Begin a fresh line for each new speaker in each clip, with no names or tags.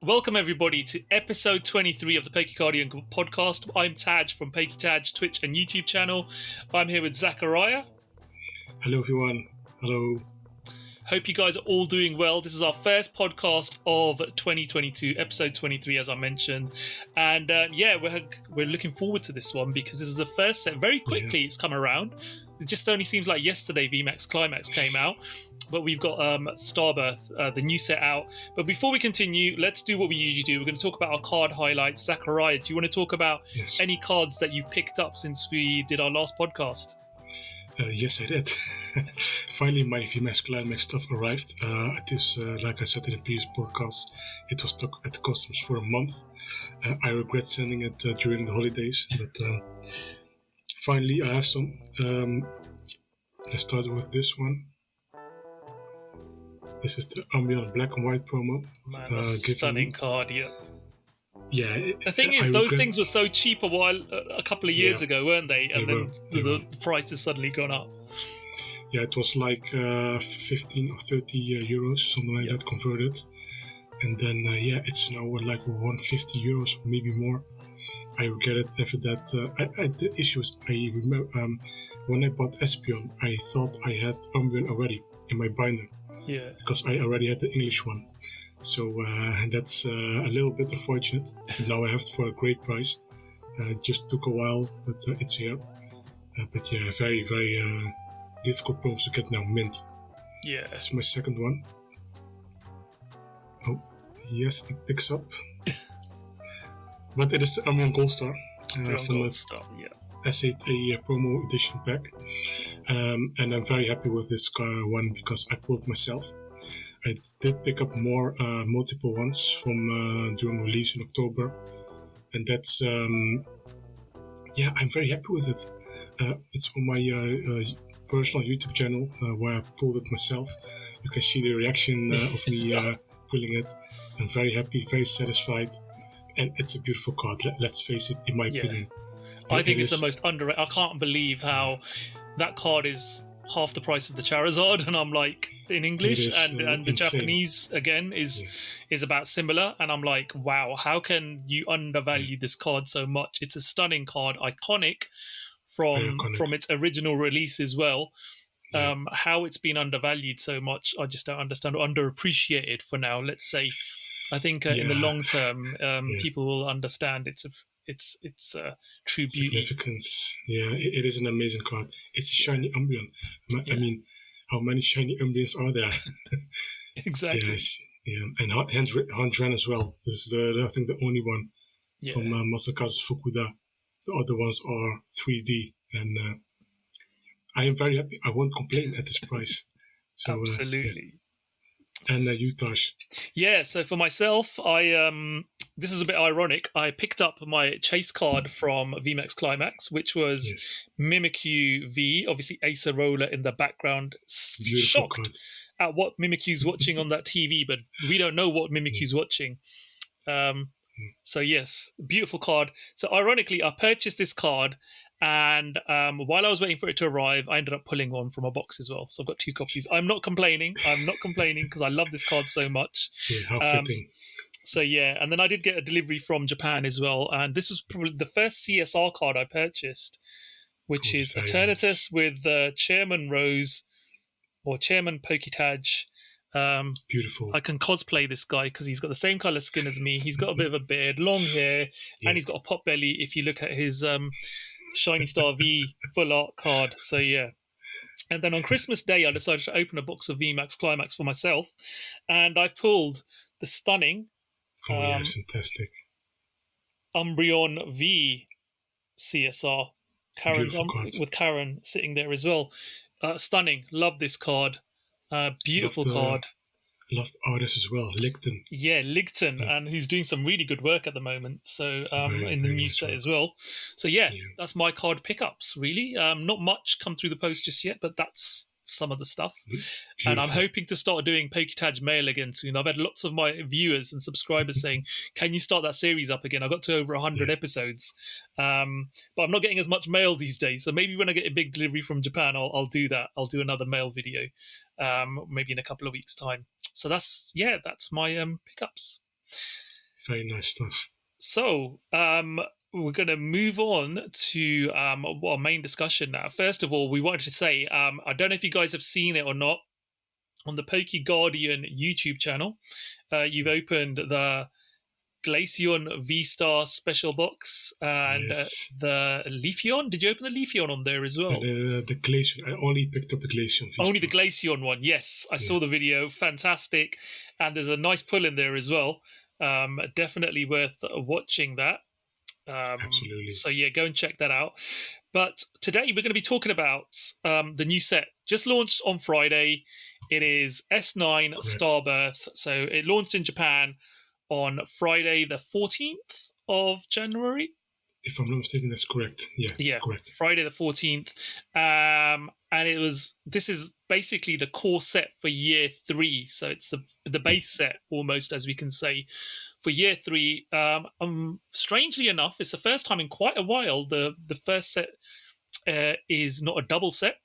Welcome everybody to episode 23 of the PokeGuardian Podcast. I'm Taj from PokéTaj Twitch and YouTube channel. I'm here with Zakariya.
Hello everyone. Hello.
Hope you guys are all doing well. This is our first podcast of 2022, episode 23, as I mentioned. And we're looking forward to this one because this is the first set. Very quickly it's come around. It just only seems like yesterday VMAX Climax came out. But we've got Starbirth, the new set out. But before we continue, let's do what we usually do. We're going to talk about our card highlights. Zakariya, do you want to talk about any cards that you've picked up since we did our last podcast?
Yes, I did. Finally, my VMAX Climax stuff arrived. It is, like I said in the previous podcast, it was stuck at customs for a month. I regret sending it during the holidays, but finally I have some. Let's start with this one. This is the Umbreon Black and White promo.
Man, that's a stunning card, yeah.
Yeah.
The thing is, those things were so cheap a couple of years ago, weren't they? And then the price has suddenly gone up.
Yeah, it was like 15 or 30 euros, something like that, converted. And then, it's now like 150 euros, maybe more. I regret it after that. The issue is, I remember when I bought Espeon, I thought I had Umbreon already in my binder.
Yeah.
Because I already had the English one. So that's a little bit unfortunate. Now I have it for a great price. It just took a while, but it's here. But yeah, very, very difficult promos to get now. Mint.
Yeah.
That's my second one. Oh, yes, it picks up. But it is the Umbreon Gold Star. From
Gold Star, yeah.
S8A promo edition pack. And I'm very happy with this one because I pulled it myself. I did pick up more multiple ones from during release in October. And that's, I'm very happy with it. It's on my personal YouTube channel where I pulled it myself. You can see the reaction of me pulling it. I'm very happy, very satisfied. And it's a beautiful card, let's face it, in my opinion.
I think it's the most underrated. I can't believe how that card is half the price of the Charizard, and I'm like, in English, and the insane. Japanese again is about similar, and I'm like, wow, how can you undervalue this card so much? It's a stunning card, iconic from its original release as well. How it's been undervalued so much, I just don't understand, or underappreciated for now. Let's say, I think in the long term, people will understand its true beauty.
Significance. Yeah, it is an amazing card. It's a shiny Umbreon. I mean, how many shiny Umbreons are there?
Exactly.
Yes, yeah, and Handren as well. This is I think the only one from Masakazu Fukuda. The other ones are 3D, and I am very happy. I won't complain at this price. So,
absolutely.
And you, Taj.
Yeah, so for myself, this is a bit ironic. I picked up my chase card from VMAX Climax, which was Mimikyu V, obviously Acerola in the background.
Beautiful
Shocked
card.
At what Mimikyu's watching on that TV, but we don't know what Mimikyu's watching. So yes, beautiful card. So ironically, I purchased this card, and while I was waiting for it to arrive, I ended up pulling one from a box as well. So I've got 2 copies. I'm not complaining because I love this card so much.
Yeah, how fitting.
So yeah, and then I did get a delivery from Japan as well, and this was probably the first CSR card I purchased, which is Eternatus with Chairman Rose or Chairman PokéTaj.
Beautiful.
I can cosplay this guy because he's got the same color skin as me. He's got a bit of a beard, long hair, and he's got a pot belly. If you look at his Shiny Star V full art card, so yeah. And then on Christmas Day, I decided to open a box of VMAX Climax for myself, and I pulled the stunning.
Fantastic.
Umbreon V CSR. With Karen sitting there as well. Stunning. Love this card. Beautiful card.
Loved artist as well, Licton.
Yeah, Licton, and who's doing some really good work at the moment. So in the new set as well. So that's my card pickups, really. Not much come through the post just yet, but that's some of the stuff. Beautiful. And I'm hoping to start doing PokéTaj mail again soon. I've had lots of my viewers and subscribers saying, can you start that series up again? I got to over 100 episodes, but I'm not getting as much mail these days, so maybe when I get a big delivery from Japan, I'll do that. I'll do another mail video maybe in a couple of weeks time. So that's my pickups.
Very nice stuff.
So, we're going to move on to our main discussion now. First of all, we wanted to say, I don't know if you guys have seen it or not, on the PokeGuardian YouTube channel, you've opened the Glaceon VSTAR special box and the Leafeon. Did you open the Leafeon on there as well?
The Glaceon. I only picked up the Glaceon VSTAR.
Only the Glaceon one, yes. I saw the video. Fantastic. And there's a nice pull in there as well. Definitely worth watching that.
Absolutely.
So yeah, go and check that out. But today we're going to be talking about the new set. Just launched on Friday. It is S9 Starbirth. So it launched in Japan on Friday the 14th of January.
If I'm not mistaken, that's correct. Yeah, correct.
Friday the 14th. And this is basically the core set for year 3. So it's the base set, almost, as we can say, for year 3. Strangely enough, it's the first time in quite a while the first set is not a double set.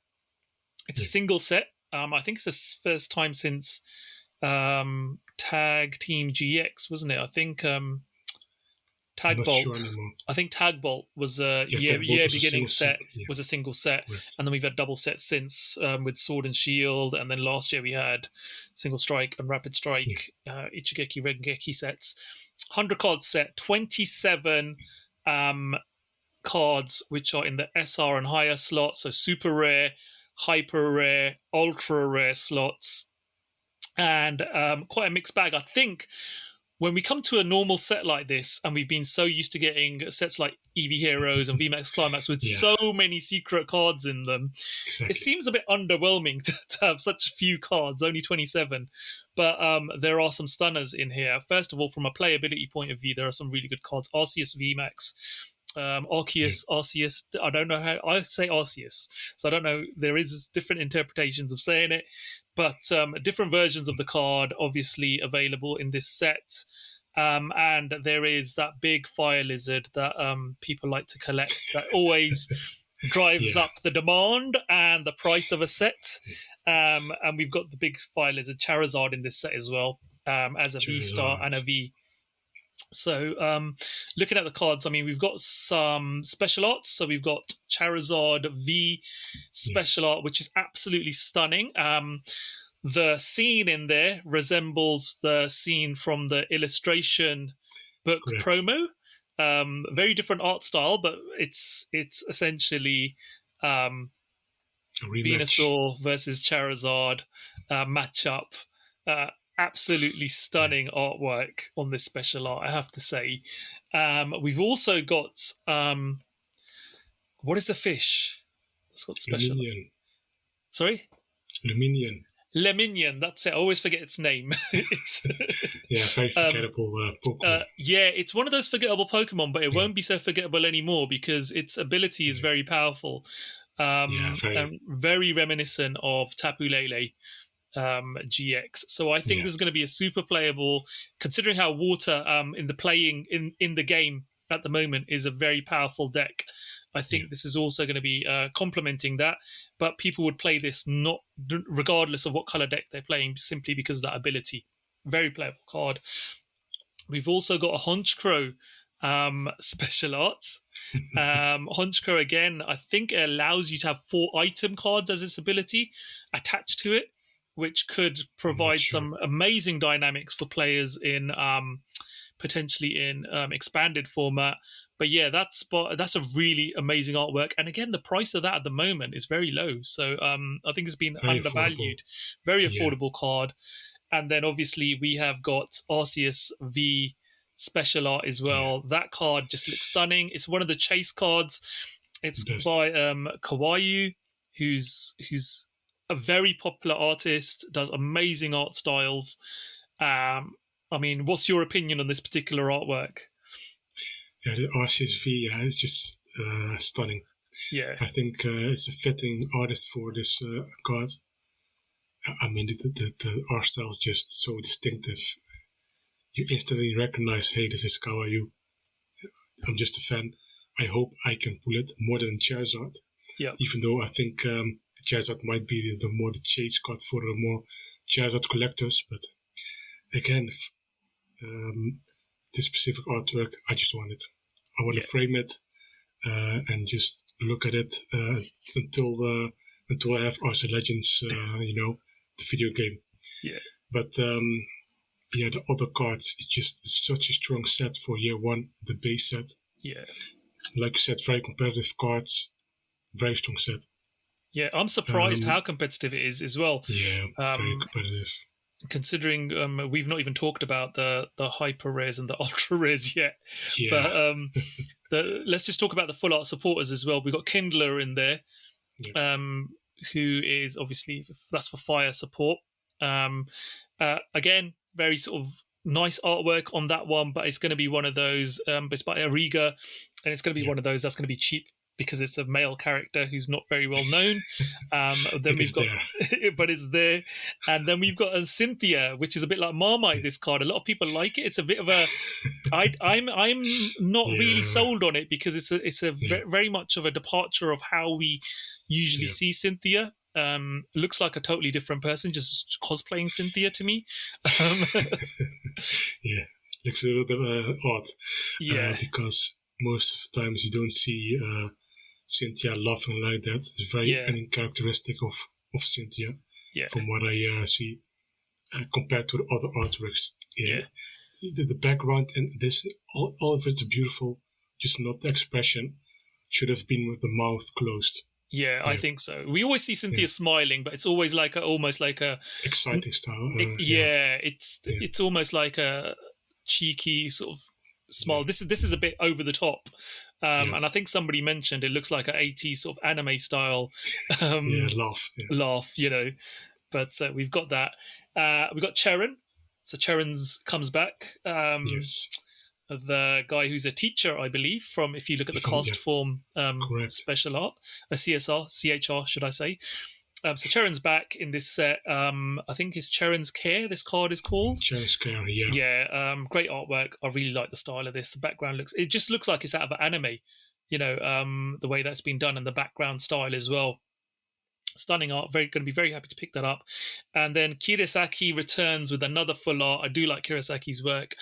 It's a single set. I think it's the first time since Tag Team GX, wasn't it? I think Tag Bolt.
Sure,
I think Tag Bolt was a year beginning set. Was a single set, and then we've had double sets since with Sword and Shield, and then last year we had Single Strike and Rapid Strike, Ichigeki, Rengeki sets. 100 card set, 27 cards which are in the SR and higher slots, so super rare, hyper rare, ultra rare slots, and quite a mixed bag. I think when we come to a normal set like this, and we've been so used to getting sets like EV Heroes and VMAX Climax with so many secret cards in them, it seems a bit underwhelming to have such few cards, only 27. But there are some stunners in here. First of all, from a playability point of view, there are some really good cards. Arceus VMAX, Arceus, I don't know how, I say Arceus, so I don't know, there is different interpretations of saying it, but different versions of the card obviously available in this set. And there is that big fire lizard that people like to collect that always drives up the demand and the price of a set. And we've got the big fire lizard Charizard in this set as well, as a V-Star and a V. So looking at the cards, I mean, we've got some special arts. So we've got Charizard V special art, which is absolutely stunning. The scene in there resembles the scene from the illustration book promo. Very different art style, but it's essentially Venusaur versus Charizard matchup. Absolutely stunning artwork on this special art, I have to say. We've also got what is the fish? It's got special.
Luminion.
Sorry?
Luminion,
that's it. I always forget its name. It's,
very forgettable Pokemon.
It's one of those forgettable Pokemon, but it won't be so forgettable anymore because its ability is very powerful. And very reminiscent of Tapu Lele GX. So I think this is going to be a super playable, considering how water in the game at the moment is a very powerful deck. I think this is also going to be complementing that, but people would play this not regardless of what color deck they're playing, simply because of that ability. Very playable card. We've also got a Honchkrow special art. Honchkrow, again, I think it allows you to have 4 item cards as its ability attached to it, which could provide some amazing dynamics for players in potentially in expanded format. But yeah, that's a really amazing artwork. And again, the price of that at the moment is very low. So I think it's been very undervalued. Very affordable card. And then obviously we have got Arceus V special art as well. That card just looks stunning. It's one of the chase cards. It's by Kawaii, who's a very popular artist, does amazing art styles. I mean, what's your opinion on this particular artwork?
Yeah, the Arceus V, it's just stunning.
Yeah,
I think it's a fitting artist for this card. I mean, the art style is just so distinctive. You instantly recognize, hey, this is Kawaii. I'm just a fan. I hope I can pull it more than Charizard.
Yeah.
Even though I think Charizard might be the more the chase card for the more Charizard collectors, but again, this specific artwork, I just want it. I want to frame it and just look at it until I have Arceus Legends, the video game.
Yeah.
But the other cards, it's just such a strong set for year one, the base set.
Yeah.
Like you said, very competitive cards, very strong set.
Yeah, I'm surprised how competitive it is as well.
Yeah, very competitive.
Considering we've not even talked about the hyper rares and the ultra rares yet.
Yeah.
But let's just talk about the full art supporters as well. We've got Kindler in there, who is obviously, that's for fire support. Again, very sort of nice artwork on that one, but it's going to be one of those, it's by Ariga, and it's going to be one of those that's going to be cheap because it's a male character who's not very well known. Then we've got, but it's there. And then we've got Cynthia, which is a bit like Marmite, this card. A lot of people like it. It's a bit of a, I'm not really sold on it because it's a very much of a departure of how we usually see Cynthia. Looks like a totally different person, just cosplaying Cynthia to me.
Yeah, looks a little bit odd.
Yeah,
because most of the times you don't see Cynthia laughing like that. It's very uncharacteristic of Cynthia, from what I see, compared to the other artworks. Yeah. The background and this, all of it's beautiful, just not the expression. Should have been with the mouth closed.
Yeah, I think so. We always see Cynthia smiling, but it's always like almost like a
exciting style.
It's almost like a cheeky sort of smile. This is a bit over the top, and I think somebody mentioned it looks like an 80s sort of anime style laugh. But we've got that. We've got Charon. So Charon's comes back.
Yes.
The guy who's a teacher, I believe, from, if you look at the cast form special art, a CHR, should I say. So Charon's back in this set. I think it's Charon's Care, this card is called.
Charon's Care, yeah.
Yeah, great artwork. I really like the style of this. The background it just looks like it's out of an anime, the way that's been done and the background style as well. Stunning art, going to be very happy to pick that up. And then Kirasaki returns with another full art. I do like Kirasaki's work.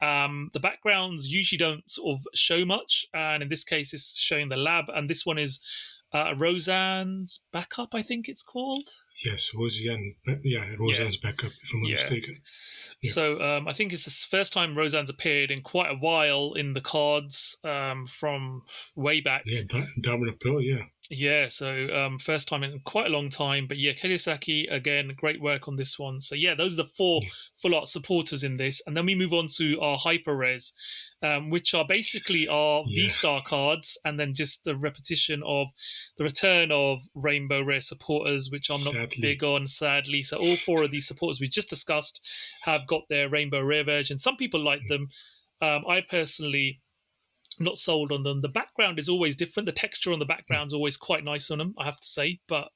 The backgrounds usually don't sort of show much, and in this case it's showing the lab, and this one is Roseanne's backup, I think it's called.
Yes, Roseanne's backup, if I'm not mistaken. Yeah.
So I think it's the first time Roseanne's appeared in quite a while in the cards from way back.
Yeah, Diamond and Pearl, yeah.
Yeah, so first time in quite a long time. But yeah, Kirasaki, again, great work on this one. So yeah, those are the four full art supporters in this. And then we move on to our hyper rares, which are basically our VSTAR cards, and then just the repetition of the return of Rainbow Rare supporters, which I'm not big on, sadly. So all four of these supporters we just discussed have got their Rainbow Rare version. Some people like them. I personally not sold on them. The background is always different. The texture on the background is always quite nice on them, I have to say, but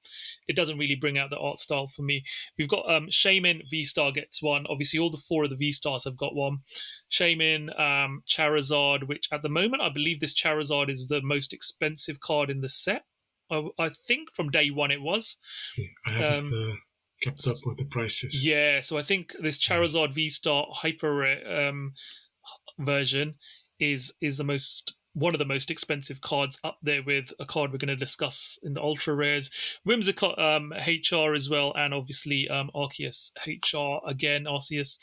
it doesn't really bring out the art style for me. We've got Shaman V-Star gets one. Obviously, all the four of the V-Stars have got one. Shaman, Charizard, which at the moment, I believe this Charizard is the most expensive card in the set. I think from day one it was.
Yeah, I haven't kept up with the prices.
Yeah, so I think this Charizard V-Star Hyper Rare version is one of the most expensive cards, up there with a card we're going to discuss in the ultra rares. Whimsicott HR as well, and obviously Arceus HR again. Arceus,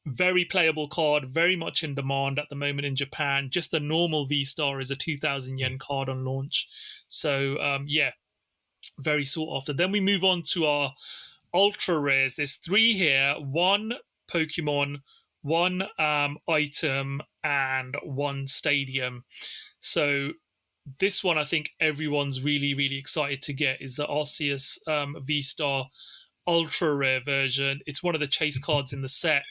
very playable card, very much in demand at the moment in Japan. Just the normal V-Star is a 2,000 yen card on launch, so very sought after. Then we move on to our ultra rares. There's three here: one Pokemon, one item, and one stadium. So this one I think everyone's really, really excited to get is the Arceus V-Star Ultra Rare version. It's one of the chase cards in the set.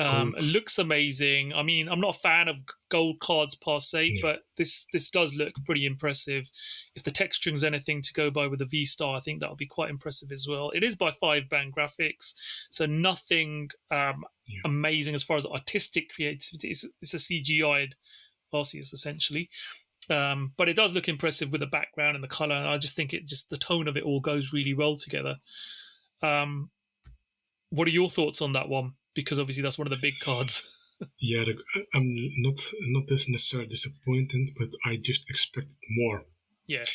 It looks amazing. I mean, I'm not a fan of gold cards per se, but this does look pretty impressive. If the texturing is anything to go by with the V-Star, I think that'll be quite impressive as well. It is by 5-band graphics, so nothing amazing as far as artistic creativity. It's a CGI'd Arceus essentially, but it does look impressive with the background and the color. And I just think the tone of it all goes really well together. What are your thoughts on that one? Because obviously that's one of the big cards.
Yeah, I'm not this necessarily disappointed, but I just expected more.
Yeah.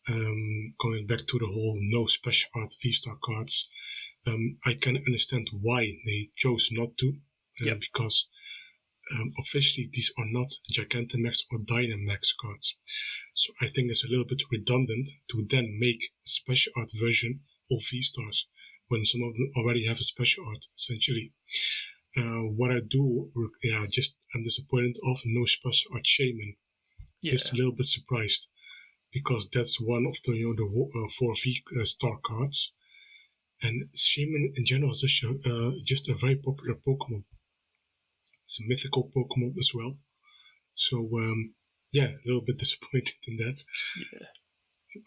Going back to the whole no special art VSTAR cards, I can understand why they chose not to, because officially these are not Gigantamax or Dynamax cards. So I think it's a little bit redundant to then make a special art version of V-Stars when some of them already have a special art, essentially. What I do, I'm disappointed of no special art Shaman. Just a little bit surprised, because that's one of the 4V star cards. And Shaman in general is just a very popular Pokemon. It's a mythical Pokemon as well. So, a little bit disappointed in that.
Yeah.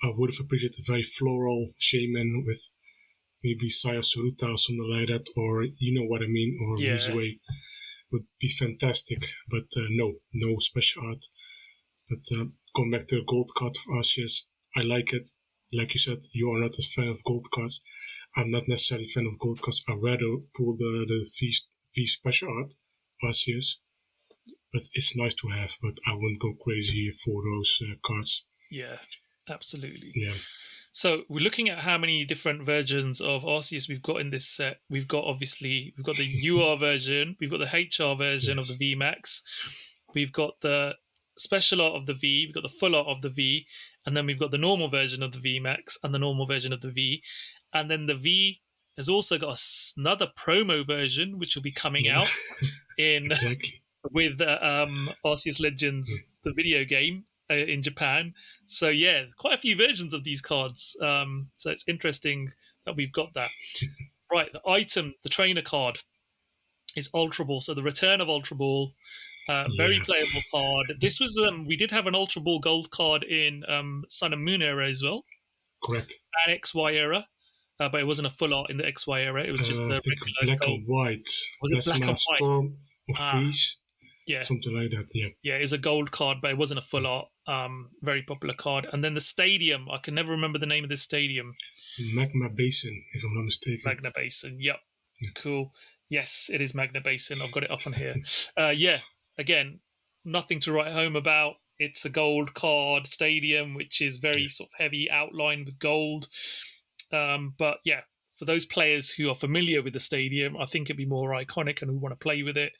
I would have appreciated a very floral Shaman with maybe Saya Suruta or something like that, or you know what I mean, or Mizue would be fantastic. But no special art. But going back to the gold card of Arceus, I like it. Like you said, you are not a fan of gold cards. I'm not necessarily a fan of gold cards. I'd rather pull the V special art Arceus. But it's nice to have, but I wouldn't go crazy for those cards.
Yeah, absolutely.
Yeah.
So we're looking at how many different versions of Arceus we've got in this set. We've got the UR version, we've got the HR version of the VMAX, we've got the special art of the V, we've got the full art of the V, and then we've got the normal version of the VMAX and the normal version of the V. And then the V has also got another promo version, which will be coming out in with Arceus Legends, the video game, in Japan. So quite a few versions of these cards. So it's interesting that we've got that. Right, the trainer card is Ultra Ball. So the return of Ultra Ball, very playable card. This was we did have an Ultra Ball gold card in Sun and Moon era as well.
Correct.
And XY era. But it wasn't a full art in the XY era. It was just the regular
black
gold.
and white.
Was it black and white?
Storm or Freeze.
Yeah.
Something like that,
Yeah, it was a gold card, but it wasn't a full art. Very popular card. And then the stadium, I can never remember the name of this stadium.
Magma Basin, if I'm not mistaken.
Magna Basin, yep. Yeah. Cool. Yes, it is Magna Basin. I've got it up on here. Again, nothing to write home about. It's a gold card stadium, which is very sort of heavy outline with gold. But for those players who are familiar with the stadium, I think it'd be more iconic and who want to play with it.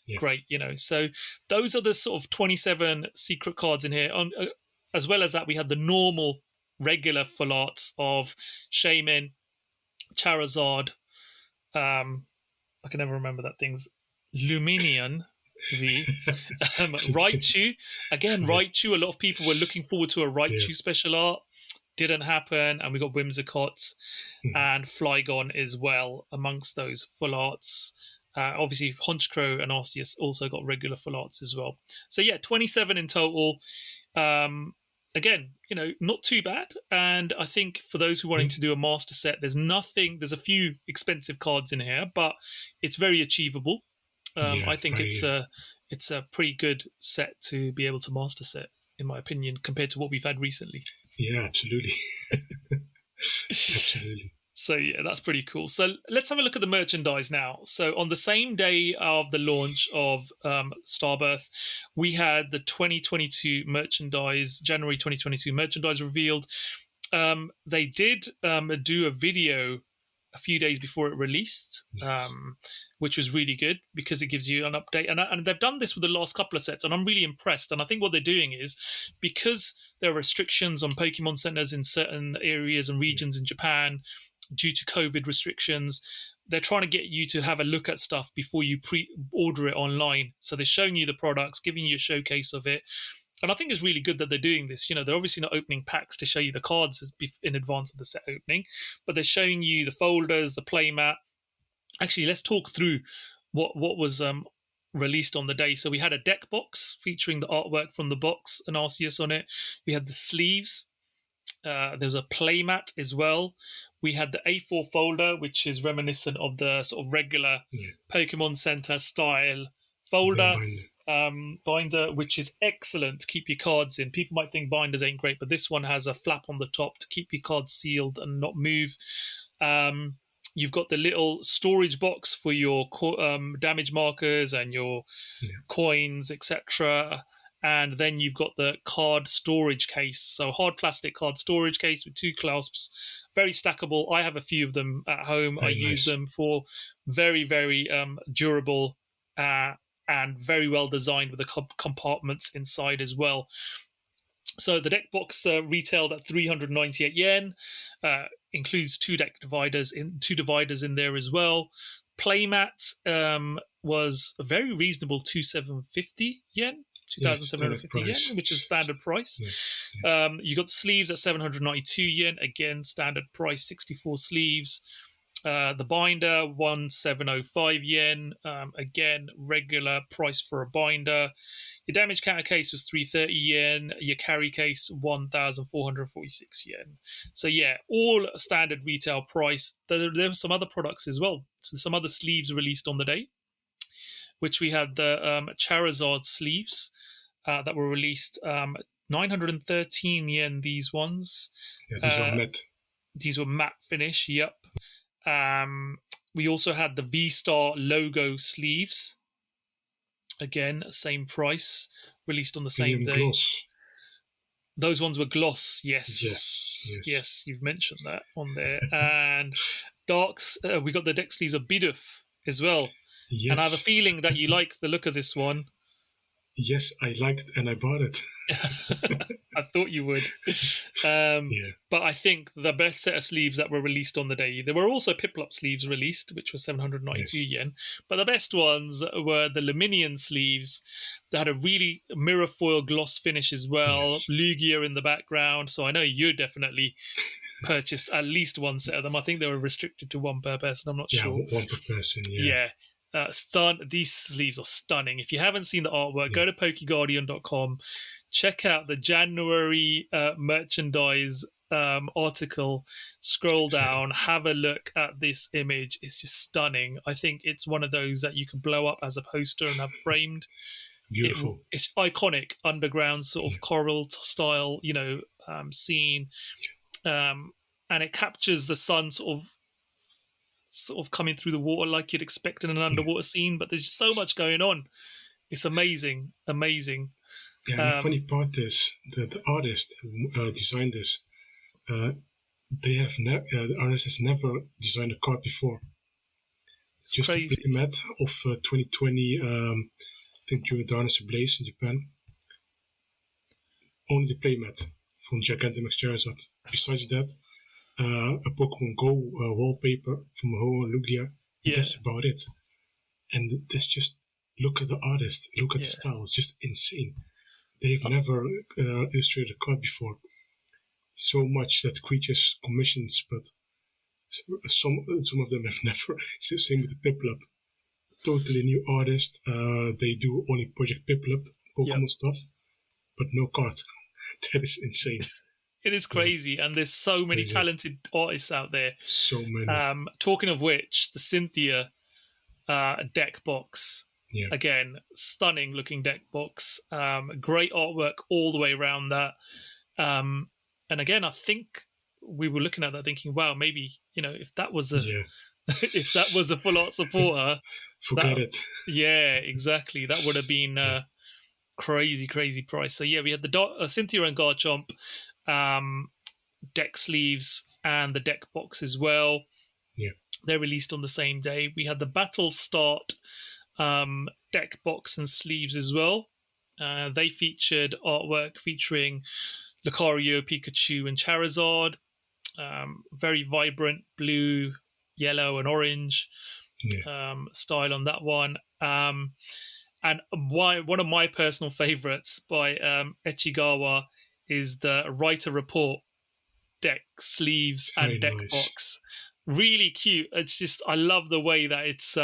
Yeah. Great, so those are the sort of 27 secret cards in here. As well as that, we had the normal regular full arts of Shaman, Charizard, I can never remember that thing's Luminion V, Raichu. Again, Raichu, a lot of people were looking forward to a Raichu special art. Didn't happen, and we got Whimsicott and Flygon as well amongst those full arts. Obviously, Honchkrow and Arceus also got regular full arts as well. So 27 in total. Again, not too bad. And I think for those who are wanting to do a master set, there's a few expensive cards in here, but it's very achievable. I think it's a pretty good set to be able to master set, in my opinion, compared to what we've had recently.
Yeah, absolutely. Absolutely.
So that's pretty cool. So let's have a look at the merchandise now. So on the same day of the launch of Starbirth, we had the 2022 merchandise, January 2022 merchandise revealed. They did do a video a few days before it released, which was really good because it gives you an update. And they've done this with the last couple of sets, and I'm really impressed. And I think what they're doing is, because there are restrictions on Pokemon centers in certain areas and regions in Japan due to COVID restrictions, they're trying to get you to have a look at stuff before you pre-order it online. So they're showing you the products, giving you a showcase of it. And I think it's really good that they're doing this. They're obviously not opening packs to show you the cards in advance of the set opening, but they're showing you the folders, the playmat. Actually, let's talk through what was released on the day. So we had a deck box featuring the artwork from the box and Arceus on it. We had the sleeves. There's a playmat as well. We had the A4 folder, which is reminiscent of the sort of regular Pokemon Center style folder. Binder, which is excellent to keep your cards in. People might think binders ain't great, but this one has a flap on the top to keep your cards sealed and not move. You've got the little storage box for your damage markers and your coins, etc. And then you've got the card storage case. So hard plastic card storage case with 2 clasps, very stackable. I have a few of them at home. I use them for very, very durable and very well designed with the compartments inside as well. So the deck box retailed at 398 yen, includes 2 dividers in there as well. Playmat was a very reasonable 2,750 yen. 2,750 yen, which is standard price. You got the sleeves at 792 yen, again standard price, 64 sleeves. The binder 1,705 yen, again regular price for a binder. Your damage counter case was 330 yen. Your carry case 1,446 yen. So yeah, all standard retail price. There were some other products as well. So some other sleeves released on the day, which we had the Charizard sleeves that were released. 913 yen, these ones.
Yeah, these are matte.
These were matte finish, yep. We also had the VSTAR logo sleeves. Again, same price, released on the same day.
Gloss.
Those ones were gloss, yes. You've mentioned that on there. And darks, we got the deck sleeves of Bidoof as well. Yes. And I have a feeling that you like the look of this one.
Yes, I liked it and I bought it.
I thought you would. But I think the best set of sleeves that were released on the day, there were also Piplup sleeves released, which was 792 yen. But the best ones were the Luminion sleeves that had a really mirror foil gloss finish as well. Lugia in the background. So I know you definitely purchased at least one set of them. I think they were restricted to 1 per person. I'm not sure.
Yeah, 1 per person, yeah.
These sleeves are stunning. If you haven't seen the artwork, go to PokeGuardian.com, check out the January merchandise article, scroll down, have a look at this image. It's just stunning. I think it's one of those that you can blow up as a poster and have framed.
Beautiful.
It's iconic, underground sort of coral style, scene. And it captures the sun sort of coming through the water like you'd expect in an underwater scene, but there's so much going on. It's amazing.
Yeah, and the funny part is the artist who designed this, the artist has never designed a card before. Just crazy. The Playmat of 2020, I think during Dinosaur Blaze in Japan. Only the Playmat from Gigantamax Charizard. Besides that, a Pokemon Go wallpaper from PrimalLugia. That's about it. And that's just, look at the artist, look at the style. It's just insane. They've never illustrated a card before. So much that creatures commissions, but some of them have never. Same with the Piplup. Totally new artist. They do only Project Piplup Pokemon stuff, but no card. That is insane.
It is crazy, and there's so many talented artists out there.
So many.
Talking of which, the Cynthia deck box, again, stunning looking deck box. Great artwork all the way around that. And again, I think we were looking at that thinking, wow, maybe, if that was a if that was a full art supporter,
forget it.
Yeah, exactly. That would have been crazy price. So we had the Cynthia and Garchomp deck sleeves and the deck box as well. They're released on the same day. We had the Battle Start deck box and sleeves as well. They featured artwork featuring Zakariya, Pikachu and Charizard. Very vibrant blue, yellow and orange style on that one. And one of my personal favorites by Echigawa is the Writer Report deck sleeves and deck box. Really cute. It's just, I love the way that it's,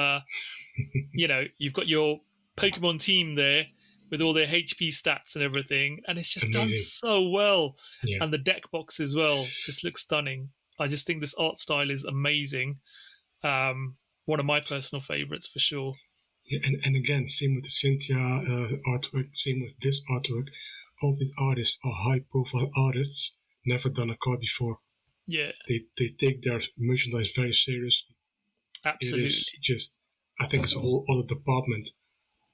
you've got your Pokemon team there with all their HP stats and everything, and it's just done so well. And the deck box as well just looks stunning. I just think this art style is amazing. One of my personal favorites for sure.
Yeah, and again, same with the Cynthia artwork, same with this artwork. All these artists are high-profile artists, never done a card before.
Yeah.
They take their merchandise very seriously.
Absolutely.
It is just, I think it's all the department.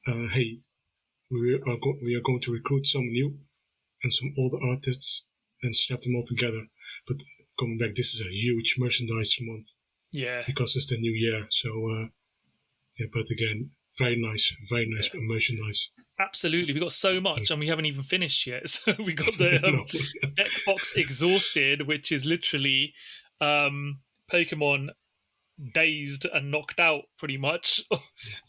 Hey, we are going to recruit some new and some older artists and snap them all together. But coming back, this is a huge merchandise month.
Yeah.
Because it's the new year. So, but again, very nice merchandise.
Absolutely. We got so much and we haven't even finished yet. So we got the deck box Exhausted, which is literally Pokemon dazed and knocked out pretty much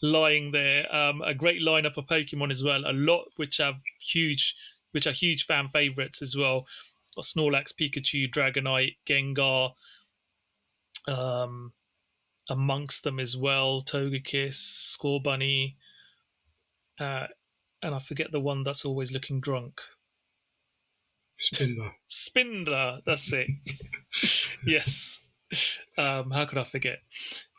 lying there. A great lineup of Pokemon as well. A lot which are huge fan favorites as well. Got Snorlax, Pikachu, Dragonite, Gengar, amongst them as well. Togekiss, Scorbunny, and I forget the one that's always looking drunk. Spindler, that's it. Yes. How could I forget?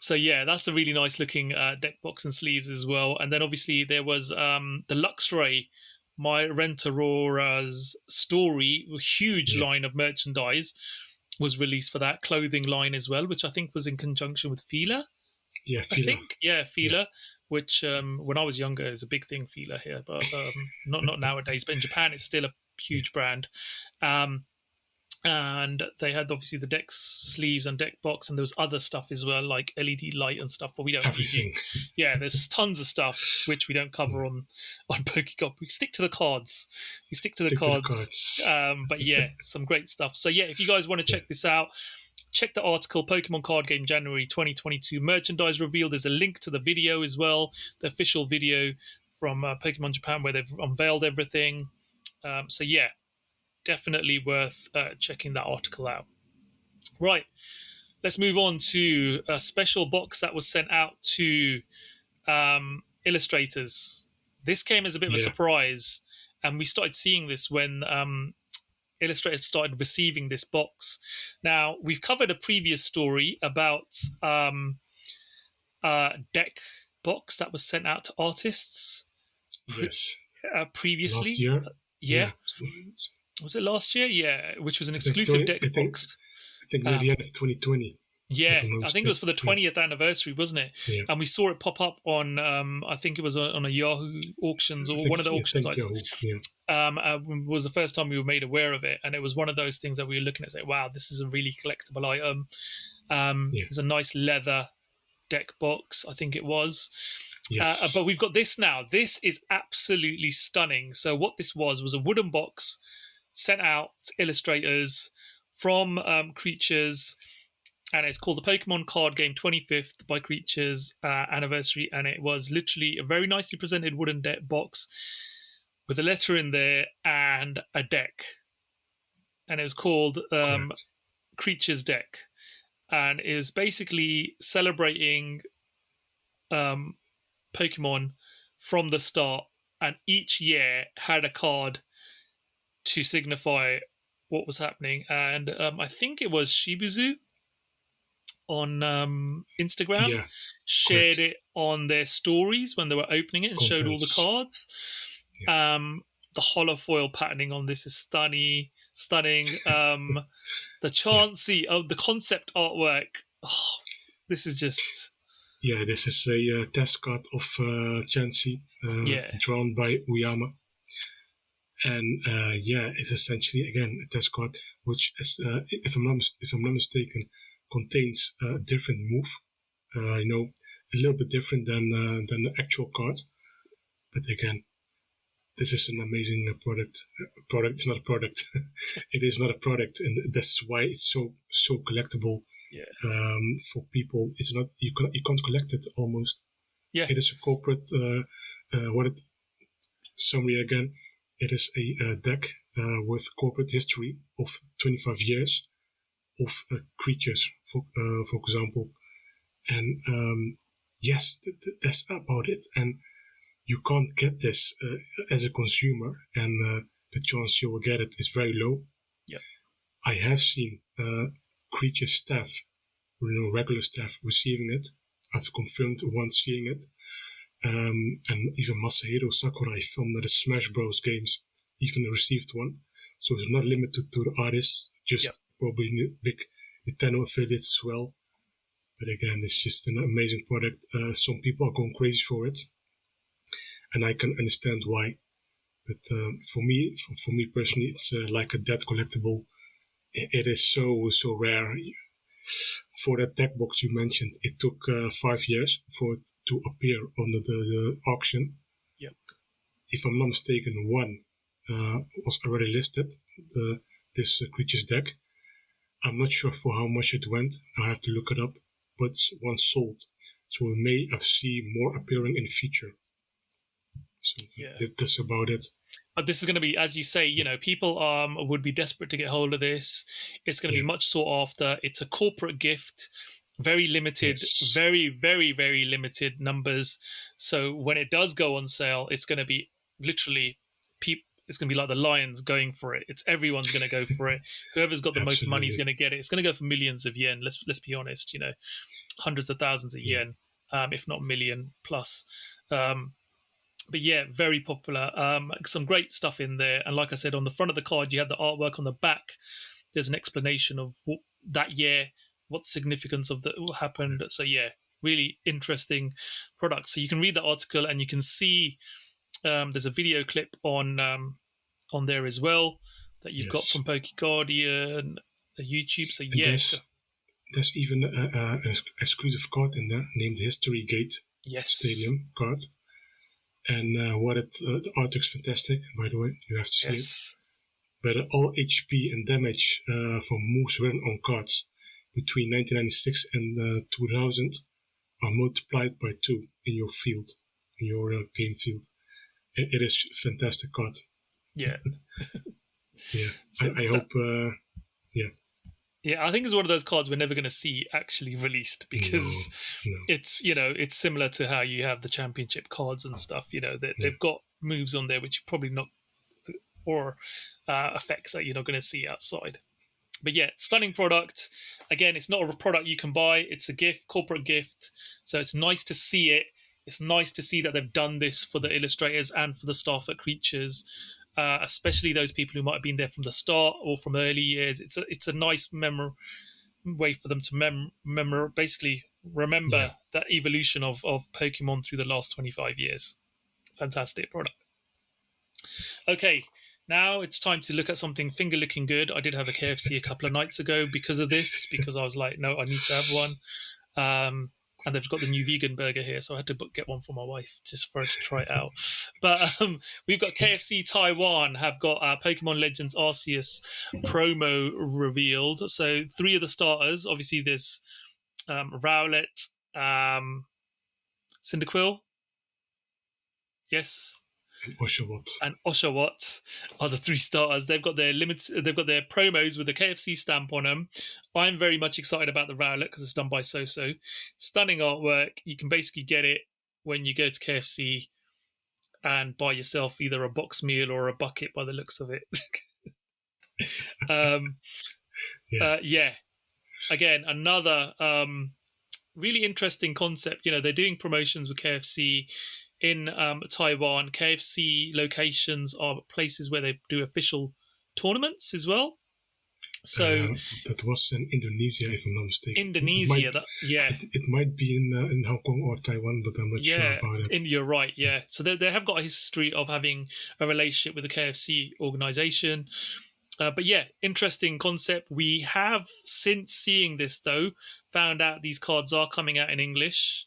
So yeah, that's a really nice looking deck box and sleeves as well. And then obviously there was the Luxray, My Rentaurora's Story, a huge line of merchandise was released for that clothing line as well, which I think was in conjunction with Fila.
Yeah, Fila.
Fila. Which when I was younger is a big thing, Fila here, but not nowadays. But in Japan, it's still a huge brand. And they had obviously the deck sleeves and deck box, and there was other stuff as well, like LED light and stuff. But we don't.
Everything.
There's tons of stuff which we don't cover on PokeGuard. We stick to the cards. But yeah, some great stuff. So yeah, if you guys want to check this out, check the article, Pokemon Card Game January 2022 merchandise reveal. There's a link to the video as well, the official video from Pokemon Japan where they've unveiled everything. So yeah, definitely worth checking that article out. Right, let's move on to a special box that was sent out to illustrators. This came as a bit of a surprise, and we started seeing this when illustrators started receiving this box. Now, we've covered a previous story about deck box that was sent out to artists. Previously.
Last year?
Yeah. Was it last year? Yeah, which was an exclusive deck box.
I think near the end of 2020.
Yeah, I think it was for the 20th anniversary, wasn't it?
Yeah.
And we saw it pop up on, I think it was on a Yahoo auctions or one of the auction sites. Yahoo, was the first time we were made aware of it. And it was one of those things that we were looking at, say, wow, this is a really collectible item. It's a nice leather deck box, I think it was.
Yes.
But we've got this now. This is absolutely stunning. So what this was a wooden box sent out to illustrators from Creatures, and it's called the Pokemon Card Game 25th by Creatures anniversary, and it was literally a very nicely presented wooden deck box with a letter in there and a deck, and it was called Creatures Deck, and it was basically celebrating Pokemon from the start, and each year had a card to signify what was happening. And I think it was Shibuzu on Instagram shared it on their stories when they were opening it and showed all the cards. The holofoil patterning on this is stunning. The Chansey, the concept artwork, this is just...
Yeah, this is a test card of Chansey, drawn by Uyama. And it's essentially, again, a test card, which is, if I'm not mistaken, contains a different move. A little bit different than the actual card. But again, this is an amazing product. It's not a product. It is not a product, and that's why it's so collectible. For people. It's not, you can't collect it almost. It is a corporate. Summary again. It is a deck with corporate history of 25 years of creatures, for example. And that's about it. And you can't get this as a consumer, and the chance you will get it is very low. I have seen creature staff, regular staff receiving it. I've confirmed once seeing it. And even Masahiro Sakurai from the Smash Bros. Games even received one. So it's not limited to the artists, just probably big Nintendo affiliates as well. But again, it's just an amazing product. Some people are going crazy for it, and I can understand why. But for me personally, it's like a dead collectible. It is so rare. For that deck box you mentioned, it took 5 years for it to appear on the auction.
Yep.
If I'm not mistaken, one was already listed, this creature's deck. I'm not sure for how much it went. I have to look it up, but one sold. So we may see more appearing in the future. So that's about it.
But this is going to be, as you say, people would be desperate to get hold of this. It's going to be much sought after. It's a corporate gift, very limited, very, very, very limited numbers. So when it does go on sale, it's going to be literally it's going to be like the lions going for it. Everyone's going to go for it. Whoever's got the most money is going to get it. It's going to go for millions of yen. Let's be honest. Hundreds of thousands of yen, if not million plus. But yeah, very popular. Some great stuff in there. And like I said, on the front of the card, you have the artwork. On the back, there's an explanation of that year, what the significance of what happened. So yeah, really interesting product. So you can read the article and you can see there's a video clip on there as well that you've got from PokeGuardian YouTube. So yeah.
There's even an exclusive card in there named History Gate Stadium card. And the artwork's fantastic, by the way. You have to see it. But all HP and damage from moves written on cards between 1996 and 2000 are multiplied by 2 in your field, in your game field. It is a fantastic card.
Yeah.
Yeah. So I hope.
Yeah, I think it's one of those cards we're never going to see actually released because it's it's similar to how you have the championship cards and stuff. They've got moves on there which you probably not, or effects that you're not going to see outside. But yeah, stunning product. Again, it's not a product you can buy. It's a gift, corporate gift. So it's nice to see it. It's nice to see that they've done this for the illustrators and for the staff at Creatures. Especially those people who might have been there from the start or from early years. It's a nice way for them to remember that evolution of Pokemon through the last 25 years. Fantastic product. Okay, now it's time to look at something finger looking good. I did have a KFC a couple of nights ago because of this, because I was like, no, I need to have one. And they've got the new vegan burger here, so I had to get one for my wife just for her to try it out. But we've got KFC Taiwan have got Pokemon Legends Arceus promo revealed. So 3 of the starters. Obviously, there's Rowlet, Cyndaquil. Yes. And Oshawott are the 3 starters. They've got their promos with the KFC stamp on them. I'm very much excited about the Rowlet because it's done by So-So. Stunning artwork. You can basically get it when you go to KFC and buy yourself either a box meal or a bucket by the looks of it. Again, another really interesting concept. They're doing promotions with KFC in Taiwan. KFC locations are places where they do official tournaments as well. So
that was in Indonesia, if I'm not mistaken.
Indonesia,
it might be in Hong Kong or Taiwan, but I'm not sure about it.
You're right, yeah. So they have got a history of having a relationship with the KFC organization. But yeah, interesting concept. We have, since seeing this though, found out these cards are coming out in English.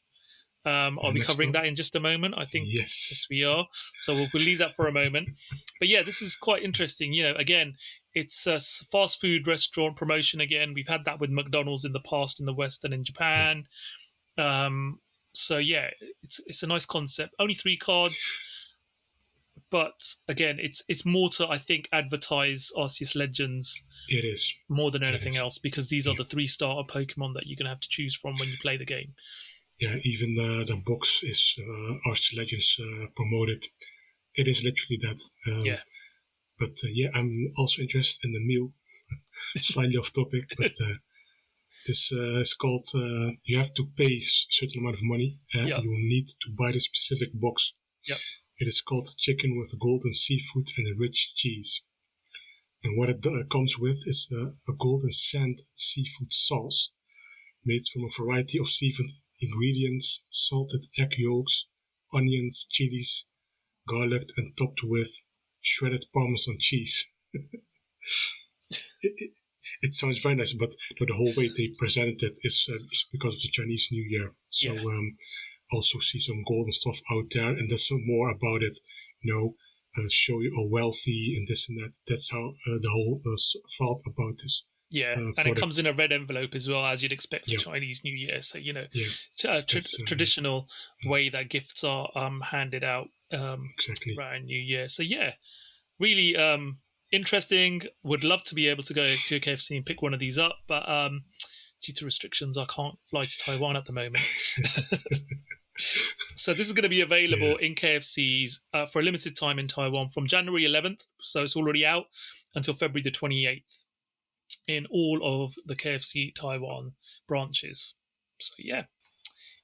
I'll be covering that in just a moment. I think yes we are. So we'll leave that for a moment. But yeah, this is quite interesting. Again, it's a fast food restaurant promotion again. We've had that with McDonald's in the past in the West and in Japan. So yeah, it's a nice concept. Only 3 cards. But again, it's more to, I think, advertise Arceus Legends.
It is.
More than anything else, because these are the 3 starter Pokemon that you're going to have to choose from when you play the game.
Yeah, even the box is Arceus Legends promoted. It is literally that. But I'm also interested in the meal. Slightly off topic, but this is called, you have to pay a certain amount of money and you need to buy the specific box.
Yep.
It is called chicken with golden seafood and a rich cheese. And what it comes with is a golden sand seafood sauce. made from a variety of seasoned ingredients, salted egg yolks, onions, chilies, garlic, and topped with shredded Parmesan cheese. It sounds very nice, but the whole way they presented it is because of the Chinese New Year. So also see some golden stuff out there, and there's some more about it. Show you are wealthy and this and that. That's how the whole thought about this.
Yeah, and
product.
it comes in a red envelope as well, as you'd expect for Chinese New Year. So, traditional way that gifts are handed out
exactly
around New Year. So, really interesting. Would love to be able to go to a KFC and pick one of these up, but due to restrictions, I can't fly to Taiwan at the moment. So this is going to be available in KFCs for a limited time in Taiwan from January 11th. So it's already out until February the 28th in all of the KFC Taiwan branches. So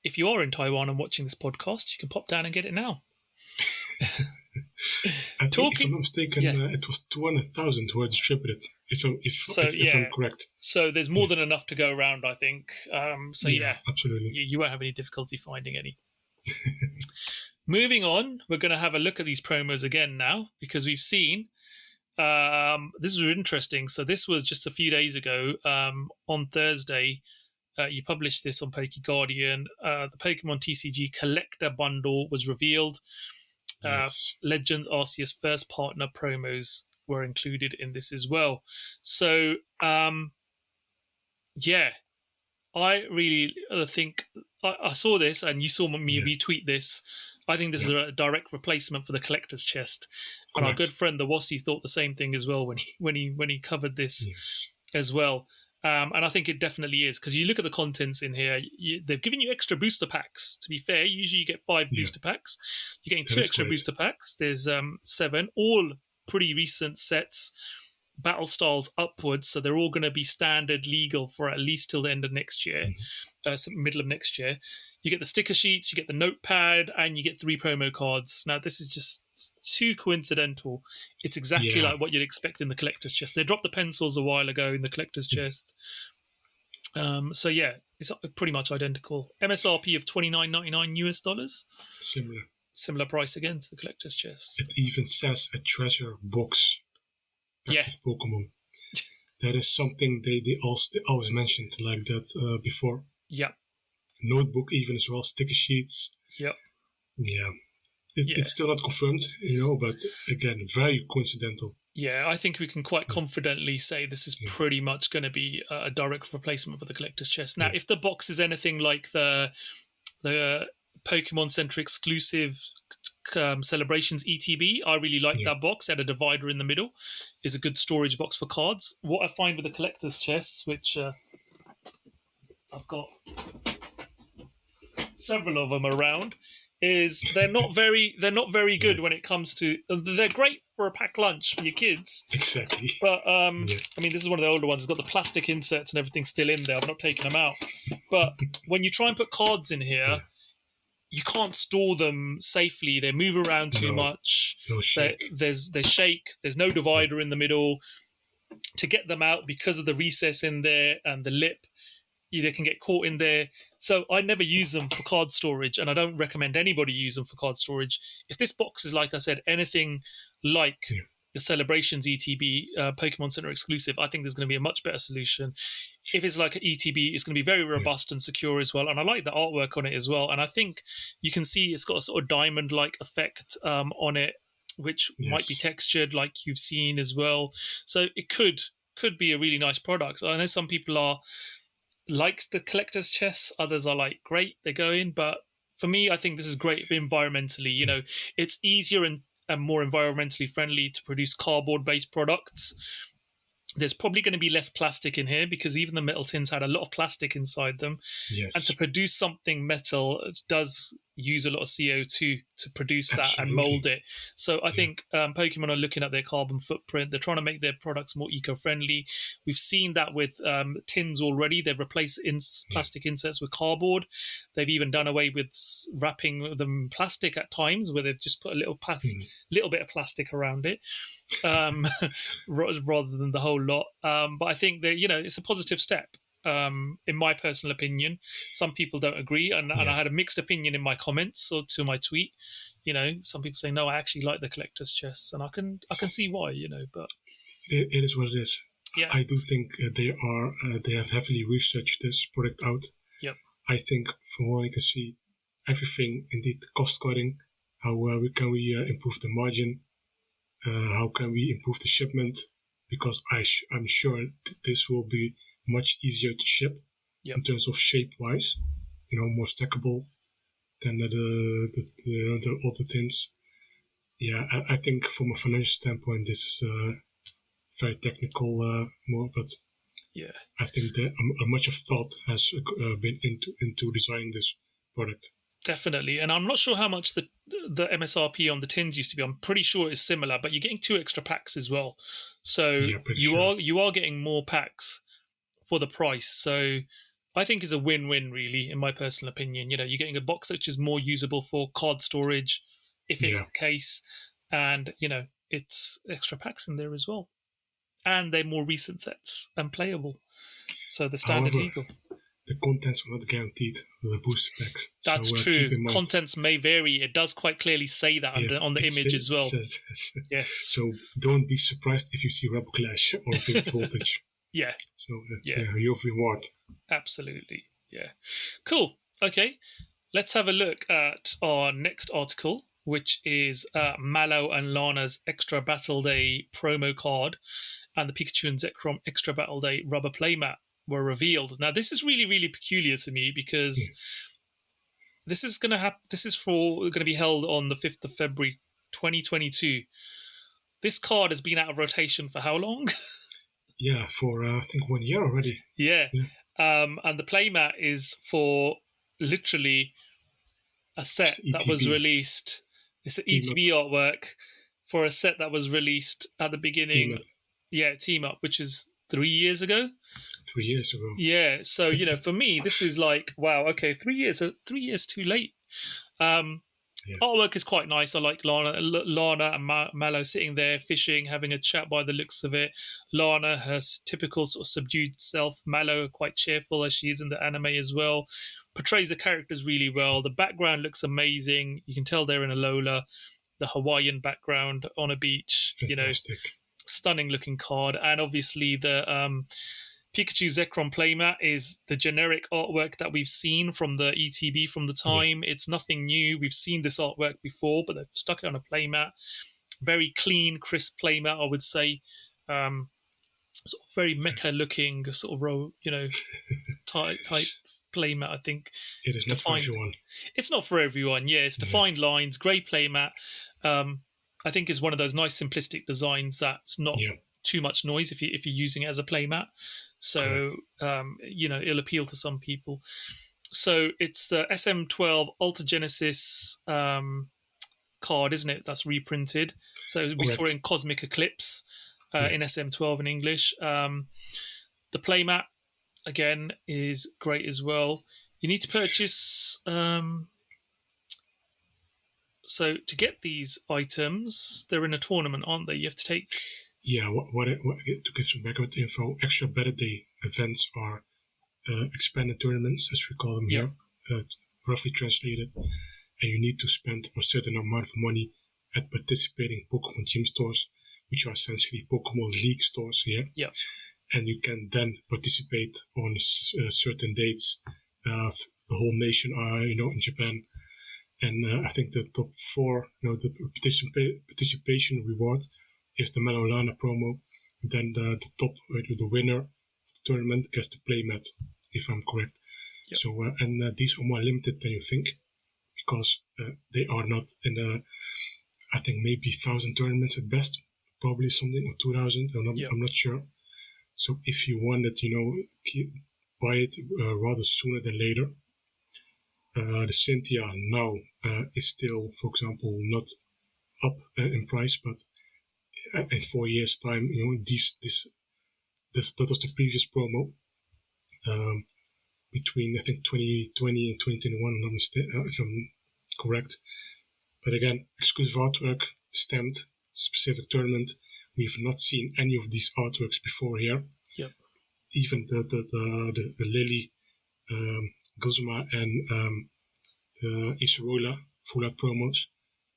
if you are in Taiwan and watching this podcast, you can pop down and get it now.
I think, if I'm not mistaken, it was 200,000 were distributed, if I'm correct.
So there's more than enough to go around, I think.
Absolutely.
You won't have any difficulty finding any. Moving on, we're going to have a look at these promos again now, because we've seen, this is interesting. So this was just a few days ago, on Thursday, you published this on PokeGuardian. The Pokemon TCG Collector Bundle was revealed. Legends Arceus first partner promos were included in this as well. So, I really think I saw this, and you saw me retweet this. I think this is a direct replacement for the collector's chest, and our good friend the Wassy thought the same thing as well when he covered this as well. And I think it definitely is, because you look at the contents in here, they've given you extra booster packs. To be fair, usually you get 5 booster packs. You're getting 2 extra booster packs. There's 7, all pretty recent sets, battle styles upwards. So they're all going to be standard legal for at least till the end of next year, middle of next year. You get the sticker sheets, you get the notepad, and you get 3 promo cards. Now, this is just too coincidental. It's exactly like what you'd expect in the collector's chest. They dropped the pencils a while ago in the collector's chest. It's pretty much identical. MSRP of $29.99 US. Similar price again to the collector's chest.
It even says a treasure box. Active Pokemon. That is something they always mentioned like that before.
Yeah.
Notebook even as well, sticker sheets.
Yep.
Yeah. It's still not confirmed, but again, very coincidental.
Yeah, I think we can quite confidently say this is pretty much going to be a direct replacement for the collector's chest. Now, if the box is anything like the Pokemon Center exclusive Celebrations ETB, I really like that box. It had a divider in the middle. Is a good storage box for cards. What I find with the collector's chests, which I've got several of them around, is they're not very good when it comes to. They're great for a packed lunch for your kids.
Exactly.
But I mean, this is one of the older ones. It's got the plastic inserts and everything still in there. I've not taken them out. But when you try and put cards in here, you can't store them safely. They move around too much. They shake. There's no divider in the middle. To get them out, because of the recess in there and the lip, they can get caught in there. So I never use them for card storage, and I don't recommend anybody use them for card storage. If this box is, like I said, anything like the Celebrations ETB, Pokemon Center exclusive, I think there's going to be a much better solution. If it's like an ETB, it's going to be very robust and secure as well. And I like the artwork on it as well. And I think you can see it's got a sort of diamond-like effect on it, which might be textured like you've seen as well. So it could be a really nice product. I know some people are like the collector's chests, others are like, great, they go in. But for me, I think this is great environmentally. It's easier and more environmentally friendly to produce cardboard-based products. There's probably going to be less plastic in here, because even the metal tins had a lot of plastic inside them. Yes. And to produce something metal does use a lot of CO2 to produce that and mold it. So I think Pokemon are looking at their carbon footprint. They're trying to make their products more eco-friendly. We've seen that with tins already. They've replaced plastic inserts with cardboard. They've even done away with wrapping them in plastic at times, where they've just put a little bit of plastic around it, rather than the whole lot. But I think that it's a positive step. in my personal opinion. Some people don't agree, and I had a mixed opinion in my comments or to my tweet. Some people say, no, I actually like the collector's chests, and I can see why, but
it is what it is.
Yeah.
I do think they have heavily researched this product out.
Yep.
I think from what I can see, everything, indeed, cost cutting, how can we improve the margin, how can we improve the shipment, because I'm sure this will be much easier to ship in terms of shape-wise, more stackable than the other tins. Yeah, I think from a financial standpoint, this is very technical more, but
yeah,
I think that much of thought has been into designing this product.
Definitely, and I'm not sure how much the MSRP on the tins used to be. I'm pretty sure it's similar, but you're getting 2 extra packs as well, so you are getting more packs for the price. So I think it's a win-win, really, in my personal opinion. You're getting a box which is more usable for card storage, if it's the case, and it's extra packs in there as well. And they're more recent sets and playable. So the standard legal.
The contents are not guaranteed with the booster packs.
That's true. Contents may vary. It does quite clearly say that on the image as well. Yes.
So don't be surprised if you see Rebel Clash or Fifth Voltage.
Yeah.
So you're reward.
Absolutely. Yeah. Cool. Okay. Let's have a look at our next article, which is Mallow and Lana's Extra Battle Day promo card and the Pikachu and Zekrom Extra Battle Day rubber playmat were revealed. Now, this is really, really peculiar to me because this is going to be held on the 5th of February, 2022. This card has been out of rotation for how long?
Yeah, for I think 1 year already.
Yeah. And the playmat is for literally a set that was released. It's an ETB artwork for a set that was released at the beginning. Team Up, which is 3 years ago.
3 years ago.
Yeah, so for me, this is like, wow, okay, 3 years, 3 years too late. Artwork is quite nice. I like Lana and Mallow sitting there fishing, having a chat by the looks of it. Lana, her typical sort of subdued self. Mallow, quite cheerful as she is in the anime as well. Portrays the characters really well. The background looks amazing. You can tell they're in a Lola. The Hawaiian background on a beach.
Fantastic.
Stunning looking card. And obviously the Pikachu Zekrom playmat is the generic artwork that we've seen from the ETB from the time. It's nothing new. We've seen this artwork before, but they've stuck it on a playmat. Very clean, crisp playmat, I would say. Sort of very mecha looking, sort of type playmat, I think.
It is not for everyone.
It's not for everyone, yeah. It's defined lines, grey playmat. I think is one of those nice simplistic designs that's not too much noise if you're using it as a playmat. So it'll appeal to some people. So it's the SM12 Alta Genesis card, isn't it? That's reprinted. So we saw it in Cosmic Eclipse in SM12 in English. The playmat again is great as well. You need to purchase. So to get these items, they're in a tournament, aren't they? You have to take.
Yeah, to give some background info, Extra Battle Day events are expanded tournaments, as we call them here, roughly translated. And you need to spend a certain amount of money at participating Pokemon gym stores, which are essentially Pokemon League stores here.
Yeah.
And you can then participate on certain dates. The whole nation are, in Japan. And I think the top 4, the participation reward is the Mallow Lana promo. Then the top, the winner of the tournament gets the playmat, if I'm correct. Yep. So these are more limited than you think, because they are not in the, I think maybe 1,000 tournaments at best, probably something, or 2,000. I'm not sure. So if you want it, buy it rather sooner than later. The Cynthia now is still, for example, not up in price, but in 4 years' time, that was the previous promo between I think 2020 and 2021, if I'm correct. But again, exclusive artwork, stamped, specific tournament. We've not seen any of these artworks before here.
Yep.
even the Lily, Guzma, and the Isola full art promos,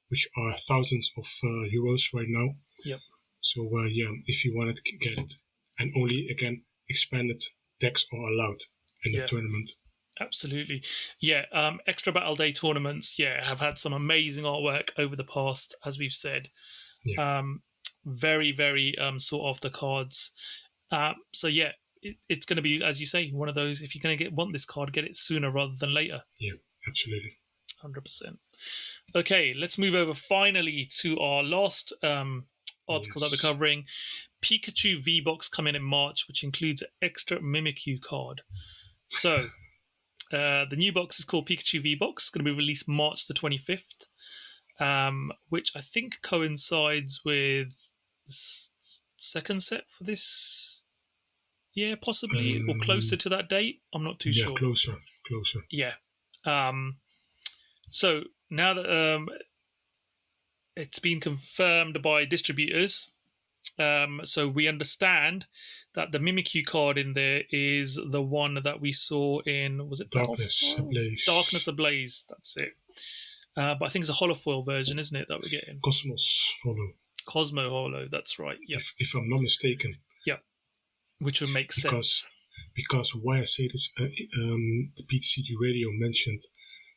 which are thousands of euros right now.
Yep.
So if you wanted to get it, and only again expanded decks are allowed in the tournament.
Absolutely. Yeah, Extra Battle Day tournaments, have had some amazing artwork over the past, as we've said.
Yeah.
Very, very sought after cards. It's going to be, as you say, one of those, if you're going to want this card, get it sooner rather than later.
Yeah, absolutely.
100%. Okay, let's move over finally to our last article that we're covering. Pikachu V Box coming in March, which includes an extra Mimikyu card. So... the new box is called Pikachu V Box. It's going to be released March the 25th, which I think coincides with the second set for this year, possibly, or closer to that date. I'm not too sure.
Yeah, closer.
Yeah. So now that it's been confirmed by distributors, so we understand that the Mimikyu card in there is the one that we saw in, was it
Darkness Ablaze?
Darkness Ablaze, that's it. But I think it's a holofoil version, isn't it, that we're getting?
Cosmos Holo.
Cosmo Holo, that's right. Yep.
If I'm not mistaken.
Yep. Which would make sense.
Because why I say this, the PTCG Radio mentioned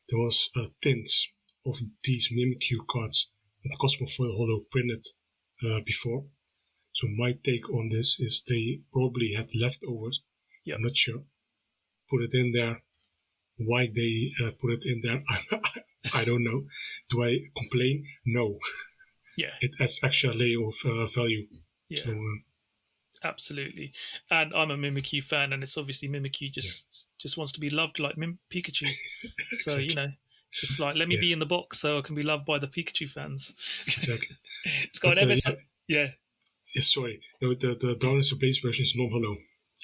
there was tints of these Mimikyu cards with Cosmo Foil Holo printed before. So my take on this is they probably had leftovers.
Yep.
I'm not sure. Put it in there. Why they put it in there, I don't know. Do I complain? No.
Yeah.
It adds extra layer of value.
Yeah.
So,
absolutely. And I'm a Mimikyu fan, and it's obviously Mimikyu just wants to be loved like Pikachu. So,
exactly.
It's like, let me be in the box so I can be loved by the Pikachu fans.
Exactly.
It's got an MSR. Yeah.
Yes, sorry. No, the Darkness Ablaze version is non-holo.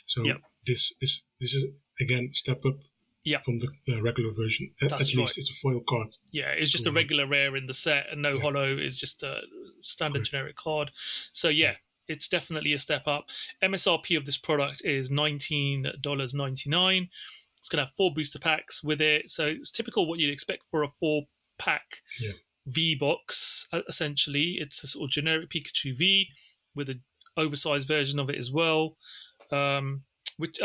So this is again step up from the regular version. At least it's a foil card.
Yeah, it's just a regular rare in the set, and no holo is just a standard generic card. So it's definitely a step up. MSRP of this product is $19.99. It's going to have 4 booster packs with it. So it's typical what you'd expect for a 4-pack V box, essentially. It's a sort of generic Pikachu V with an oversized version of it as well. And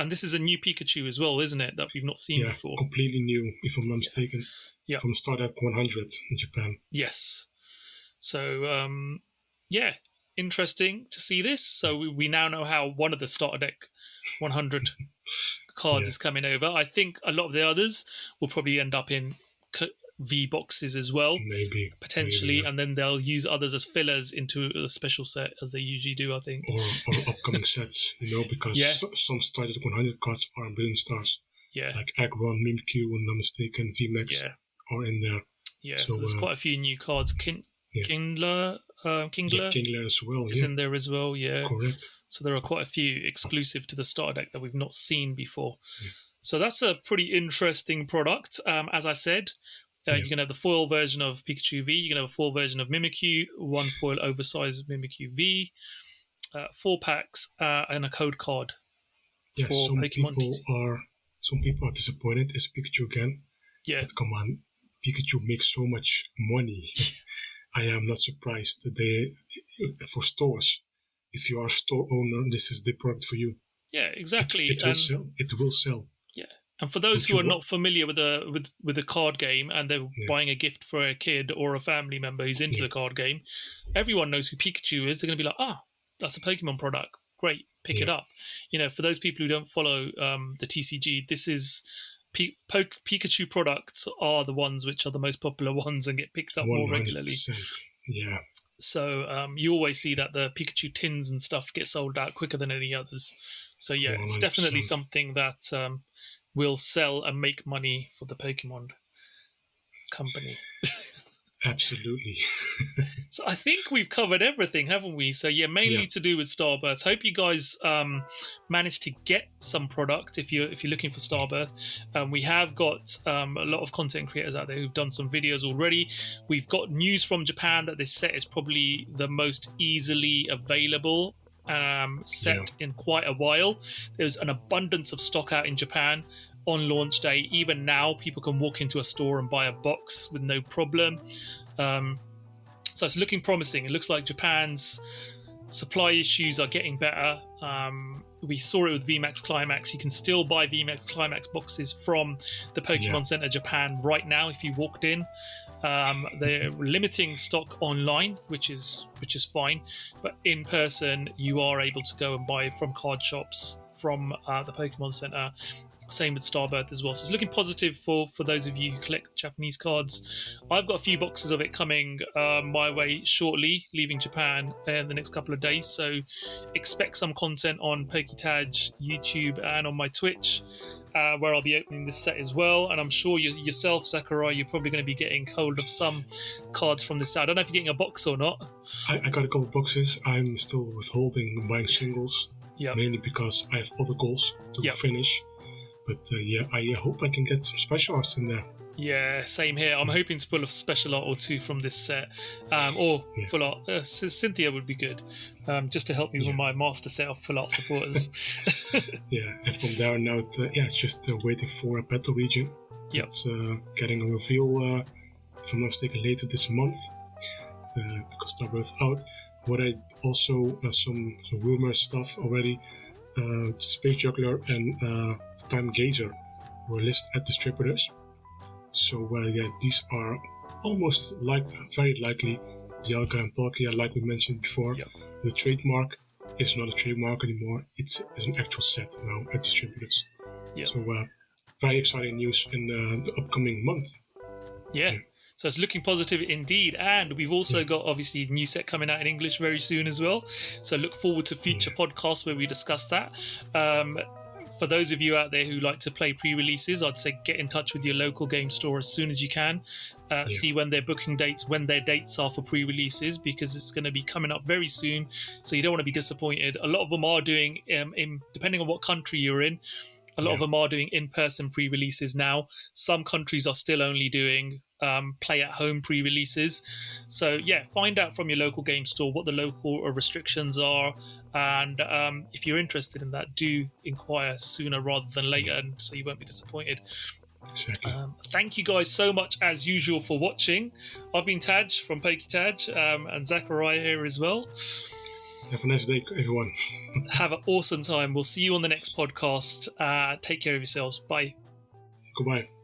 this is a new Pikachu as well, isn't it? That we've not seen before.
Yeah, completely new, if I'm not mistaken. Yeah. From Start at 100 in Japan.
Yes. So, interesting to see this. So we now know how one of the starter deck 100 cards is coming over. I think a lot of the others will probably end up in V boxes as well,
maybe
potentially, and then they'll use others as fillers into a special set, as they usually do, I think,
or upcoming sets, because some started 100 cards are in Brilliant Stars, like Aggron, Mimikyu, and I'm mistaken, VMAX are in there.
So there's quite a few new cards. Kingler
as well
is in there as well.
Correct.
So there are quite a few exclusive to the starter deck that we've not seen before. So that's a pretty interesting product. As I said, you're going to have the foil version of Pikachu V. You're going to have a foil version of Mimikyu, 1 foil oversized Mimikyu V, 4 packs, and a code card.
Yeah, some people are disappointed. It's Pikachu again.
Yeah.
But come on, Pikachu makes so much money. I am not surprised that for stores, if you are a store owner, this is the product for you.
Yeah, exactly.
It will sell. It will sell.
Yeah. And for those who are not familiar with the card game and they're buying a gift for a kid or a family member who's into the card game, everyone knows who Pikachu is. They're going to be like, that's a Pokemon product. Great, pick it up. For those people who don't follow the TCG, this is Pikachu products are the ones which are the most popular ones and get picked up 100%. More regularly.
Yeah.
So you always see that the Pikachu tins and stuff get sold out quicker than any others. So 100%. It's definitely something that will sell and make money for the Pokemon company.
Absolutely.
So I think we've covered everything, haven't we? So mainly to do with Starbirth. Hope you guys managed to get some product if you're looking for Starbirth. We have got a lot of content creators out there who've done some videos already. We've got news from Japan that this set is probably the most easily available set in quite a while. There's an abundance of stock out in Japan on launch day. Even now, people can walk into a store and buy a box with no problem. So it's looking promising. It looks like Japan's supply issues are getting better. We saw it with VMAX Climax. You can still buy VMAX Climax boxes from the Pokemon Center Japan right now if you walked in. They're limiting stock online, which is fine, but in person you are able to go and buy from card shops from the Pokemon Center. Same with Starbirth as well. So it's looking positive for those of you who collect Japanese cards. I've got a few boxes of it coming my way shortly, leaving Japan in the next couple of days. So expect some content on PokéTaj, YouTube, and on my Twitch, where I'll be opening this set as well. And I'm sure yourself, Zakariya, you're probably going to be getting hold of some cards from this set. I don't know if you're getting a box or not.
I got a couple of boxes. I'm still withholding buying singles, mainly because I have other goals to finish. But I hope I can get some special arts in there. Yeah,
same here. I'm hoping to pull a special art or two from this set. Or full art. Cynthia would be good, just to help me with my master set of full art supporters.
And from there on out, it's just waiting for a battle region. It's getting a reveal, if I'm not mistaken, later this month, because they're both out. What I also, some rumor stuff already, Space Juggler and Time Gazer were listed at distributors. So these are almost very likely Dialga and Palkia, like we mentioned before. The trademark is not a trademark anymore. It's an actual set now at distributors. So very exciting news in the upcoming month.
So it's looking positive indeed. And we've also got, obviously, a new set coming out in English very soon as well. So look forward to future podcasts where we discuss that. For those of you out there who like to play pre-releases, I'd say get in touch with your local game store as soon as you can. See when their booking dates, when their dates are for pre-releases, because it's going to be coming up very soon. So you don't want to be disappointed. A lot of them are doing, depending on what country you're in, a lot of them are doing in-person pre-releases now. Some countries are still only doing play-at-home pre-releases. So find out from your local game store what the local restrictions are, and if you're interested in that, do inquire sooner rather than later, and so you won't be disappointed.
Exactly.
Thank you guys so much as usual for watching. I've been Taj from PokeTaj, and Zakariya here as well.
Have a nice day, everyone.
Have an awesome time. We'll see you on the next podcast. Take care of yourselves. Bye.
Goodbye.